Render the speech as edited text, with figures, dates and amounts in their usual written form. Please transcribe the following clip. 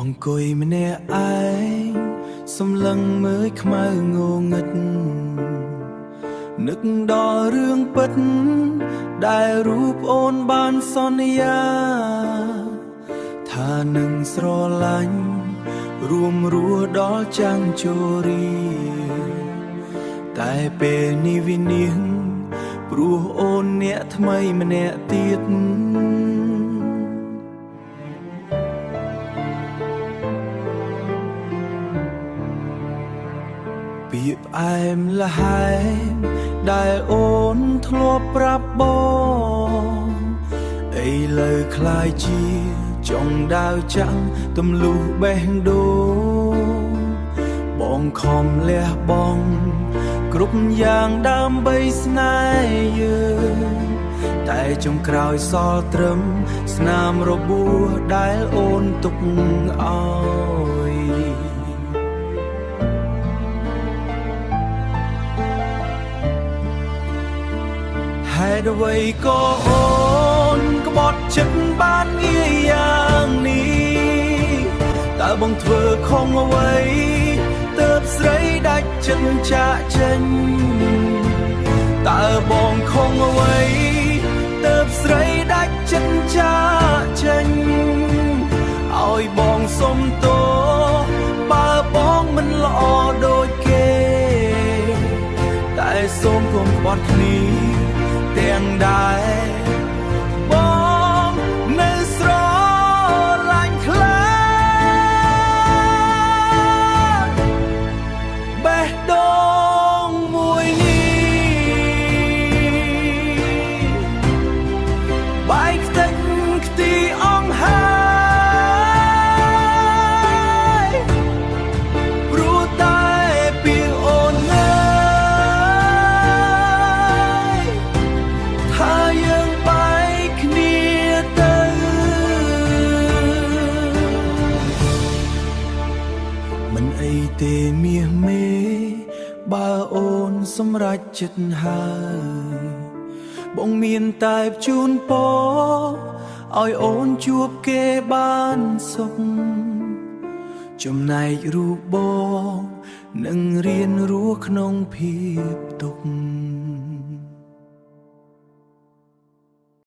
អង្គុយម្នាក់ឯងសំឡឹងមើលខ្មៅងងឹតនឹកដល់រឿងពិតដែលរូបអូនបានសន្យាថានឹងស្រឡាញ់រួមរស់ដល់ចាំងជរីតែពេលនេះវិនិច្ឆ័យព្រោះអូនអ្នកថ្មីម្នាក់ទៀតពាក្យផ្អែមល្ហែមដែលអូនធ្លាប់ប្រាប់បងឥឡូវคล้ายជាចុងដាវចាំងទម្លុះបេះដូងបងខំលះបង់គ្រប់យ៉ាងដើម្បីស្នេហ៍យើងតែចុងក្រោយសល់ត្រឹមស្នាមរបួសដែលអូនទុកឲ្យហេតុអ្វីក៏អូនក្បត់ចិត្តបានងាយយ៉ាងនេះតើបងធ្វើខុសអ្វីទើបស្រីដាច់ចិត្តចាកចេញតើបងខុសអ្វីទើបស្រីដាច់ចិត្តចាកចេញឲ្យបងសុំទោសបើបងមិនល្អដូចគេតែសូមកុំបត់គ្នាទាំងដែរបងនៅស្រឡាញ់ខ្លាំងបេះដូងមួយនេះបែកខ្ទេចខ្ទីអង្ហើយព្រោះតែពីអូនមិនអីទេមាសមេបើអូនសម្រេចចិត្តហើយបងមានតែជូនពរឲ្យអូនជួបគេបានសុខចំណែករូបបងនឹងរៀនរស់ក្នុងភាពទុក្ខ